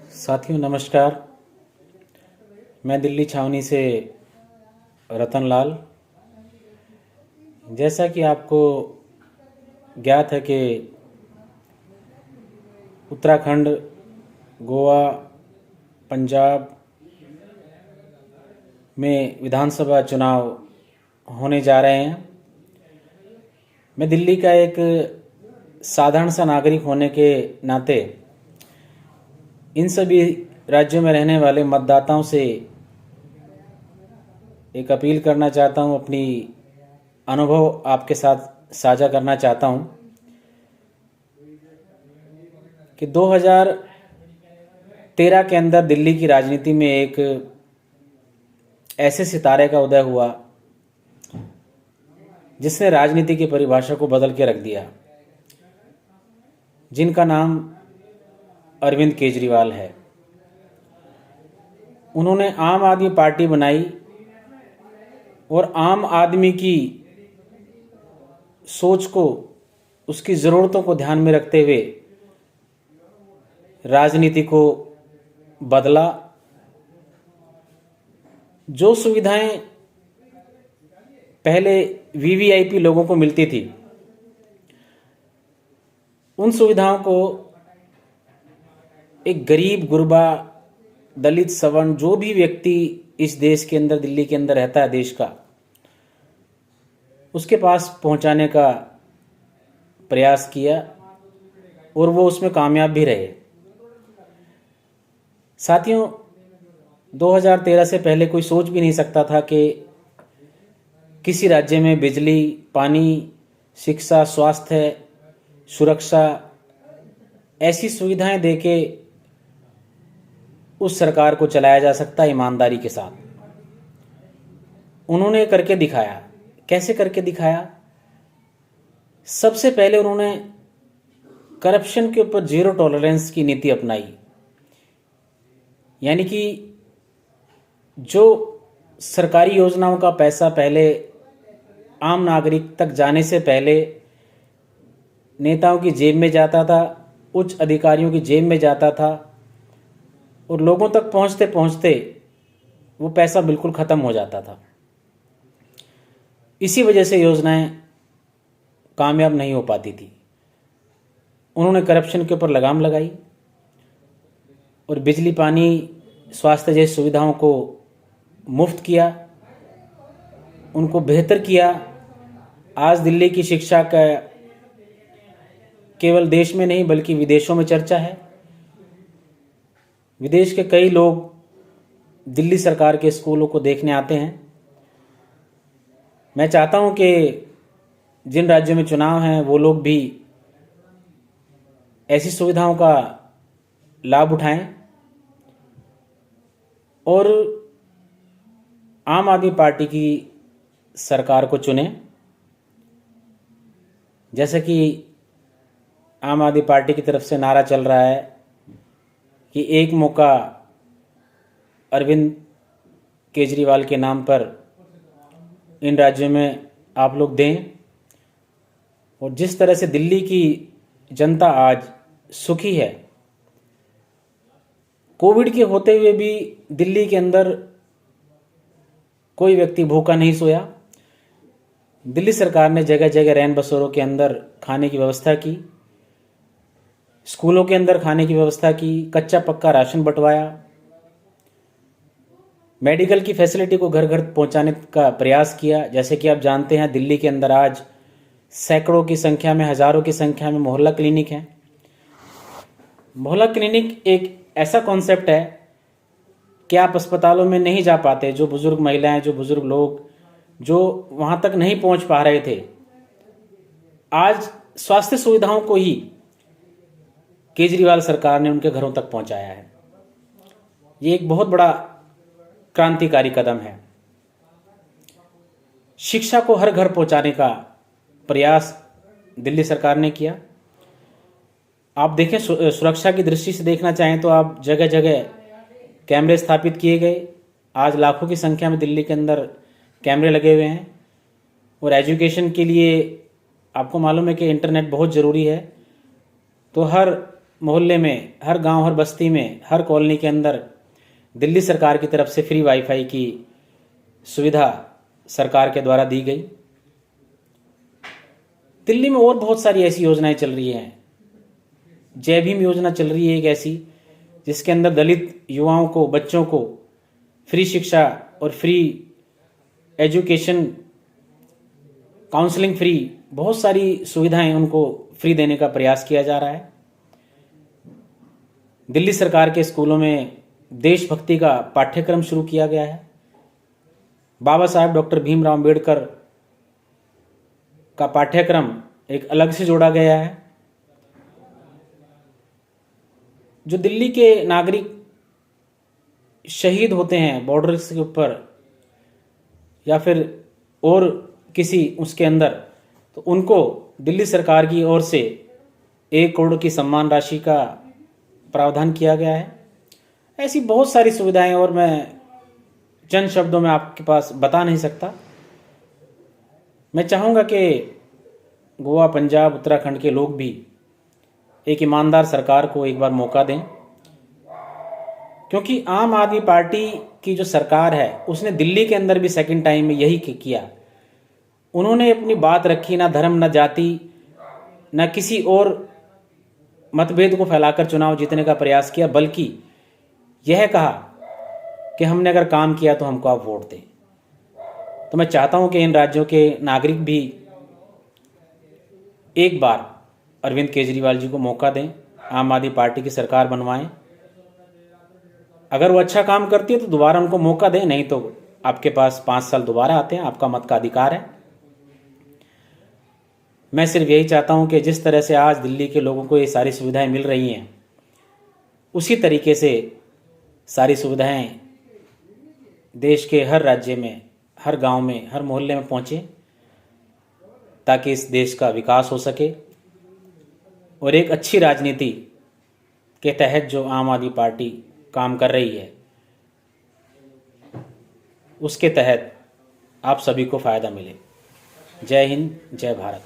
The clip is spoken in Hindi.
साथियों नमस्कार। मैं दिल्ली छावनी से रतन लाल। जैसा कि आपको ज्ञात है कि उत्तराखंड, गोवा, पंजाब में विधानसभा चुनाव होने जा रहे हैं। मैं दिल्ली का एक साधारण सा नागरिक होने के नाते इन सभी राज्यों में रहने वाले मतदाताओं से एक अपील करना चाहता हूं, अपनी अनुभव आपके साथ साझा करना चाहता हूं कि 2013 के अंदर दिल्ली की राजनीति में एक ऐसे सितारे का उदय हुआ जिसने राजनीति की परिभाषा को बदल के रख दिया, जिनका नाम अरविंद केजरीवाल है। उन्होंने आम आदमी पार्टी बनाई और आम आदमी की सोच को, उसकी ज़रूरतों को ध्यान में रखते हुए राजनीति को बदला। जो सुविधाएं पहले वीवीआईपी लोगों को मिलती थी, उन सुविधाओं को एक गरीब गुरबा, दलित, सवर्ण, जो भी व्यक्ति इस देश के अंदर, दिल्ली के अंदर रहता है देश का, उसके पास पहुंचाने का प्रयास किया और वो उसमें कामयाब भी रहे। साथियों, 2013 से पहले कोई सोच भी नहीं सकता था कि किसी राज्य में बिजली, पानी, शिक्षा, स्वास्थ्य, सुरक्षा, ऐसी सुविधाएं देके उस सरकार को चलाया जा सकता है ईमानदारी के साथ। उन्होंने करके दिखाया। कैसे करके दिखाया? सबसे पहले उन्होंने करप्शन के ऊपर जीरो टॉलरेंस की नीति अपनाई। यानी कि जो सरकारी योजनाओं का पैसा पहले आम नागरिक तक जाने से पहले नेताओं की जेब में जाता था, उच्च अधिकारियों की जेब में जाता था, और लोगों तक पहुंचते पहुंचते वो पैसा बिल्कुल ख़त्म हो जाता था। इसी वजह से योजनाएं कामयाब नहीं हो पाती थी। उन्होंने करप्शन के ऊपर लगाम लगाई और बिजली, पानी, स्वास्थ्य जैसी सुविधाओं को मुफ्त किया, उनको बेहतर किया। आज दिल्ली की शिक्षा का केवल देश में नहीं बल्कि विदेशों में चर्चा है। विदेश के कई लोग दिल्ली सरकार के स्कूलों को देखने आते हैं। मैं चाहता हूं कि जिन राज्यों में चुनाव हैं वो लोग भी ऐसी सुविधाओं का लाभ उठाएं और आम आदमी पार्टी की सरकार को चुनें। जैसे कि आम आदमी पार्टी की तरफ से नारा चल रहा है कि एक मौका अरविंद केजरीवाल के नाम पर इन राज्यों में आप लोग दें। और जिस तरह से दिल्ली की जनता आज सुखी है, कोविड के होते हुए भी दिल्ली के अंदर कोई व्यक्ति भूखा नहीं सोया। दिल्ली सरकार ने जगह जगह रैन बसेरों के अंदर खाने की व्यवस्था की, स्कूलों के अंदर खाने की व्यवस्था की, कच्चा पक्का राशन बंटवाया, मेडिकल की फैसिलिटी को घर घर पहुंचाने का प्रयास किया। जैसे कि आप जानते हैं, दिल्ली के अंदर आज सैकड़ों की संख्या में, हजारों की संख्या में मोहल्ला क्लिनिक हैं। मोहल्ला क्लिनिक एक ऐसा कॉन्सेप्ट है कि आप अस्पतालों में नहीं जा पाते, जो बुजुर्ग महिलाएं, जो बुजुर्ग लोग जो वहां तक नहीं पहुंच पा रहे थे, आज स्वास्थ्य सुविधाओं को ही केजरीवाल सरकार ने उनके घरों तक पहुंचाया है। ये एक बहुत बड़ा क्रांतिकारी कदम है। शिक्षा को हर घर पहुंचाने का प्रयास दिल्ली सरकार ने किया। आप देखें, सुरक्षा की दृष्टि से देखना चाहें तो आप जगह जगह कैमरे स्थापित किए गए। आज लाखों की संख्या में दिल्ली के अंदर कैमरे लगे हुए हैं। और एजुकेशन के लिए आपको मालूम है कि इंटरनेट बहुत ज़रूरी है, तो हर मोहल्ले में, हर गांव, हर बस्ती में, हर कॉलोनी के अंदर दिल्ली सरकार की तरफ से फ्री वाईफाई की सुविधा सरकार के द्वारा दी गई। दिल्ली में और बहुत सारी ऐसी योजनाएं चल रही हैं। जय भीम योजना चल रही है एक ऐसी, जिसके अंदर दलित युवाओं को, बच्चों को फ्री शिक्षा और फ्री एजुकेशन, काउंसलिंग फ्री, बहुत सारी सुविधाएं उनको फ्री देने का प्रयास किया जा रहा है। दिल्ली सरकार के स्कूलों में देशभक्ति का पाठ्यक्रम शुरू किया गया है। बाबा साहेब डॉक्टर भीमराव अम्बेडकर का पाठ्यक्रम एक अलग से जोड़ा गया है। जो दिल्ली के नागरिक शहीद होते हैं बॉर्डर्स के ऊपर या फिर और किसी उसके अंदर, तो उनको दिल्ली सरकार की ओर से 1 करोड़ की सम्मान राशि का प्रावधान किया गया है। ऐसी बहुत सारी सुविधाएं और मैं चंद शब्दों में आपके पास बता नहीं सकता। मैं चाहूँगा कि गोवा, पंजाब, उत्तराखंड के लोग भी एक ईमानदार सरकार को एक बार मौका दें, क्योंकि आम आदमी पार्टी की जो सरकार है उसने दिल्ली के अंदर भी सेकंड टाइम में यही किया। उन्होंने अपनी बात रखी, ना धर्म, ना जाति, ना किसी और मतभेद को फैलाकर चुनाव जीतने का प्रयास किया, बल्कि यह कहा कि हमने अगर काम किया तो हमको आप वोट दें। तो मैं चाहता हूं कि इन राज्यों के नागरिक भी एक बार अरविंद केजरीवाल जी को मौका दें, आम आदमी पार्टी की सरकार बनवाएं। अगर वो अच्छा काम करती है तो दोबारा उनको मौका दें, नहीं तो आपके पास 5 साल दोबारा आते हैं, आपका मत का अधिकार है। मैं सिर्फ यही चाहता हूं कि जिस तरह से आज दिल्ली के लोगों को ये सारी सुविधाएं मिल रही हैं, उसी तरीके से सारी सुविधाएं देश के हर राज्य में, हर गांव में, हर मोहल्ले में पहुंचे, ताकि इस देश का विकास हो सके और एक अच्छी राजनीति के तहत जो आम आदमी पार्टी काम कर रही है उसके तहत आप सभी को फ़ायदा मिले। जय हिंद, जय भारत।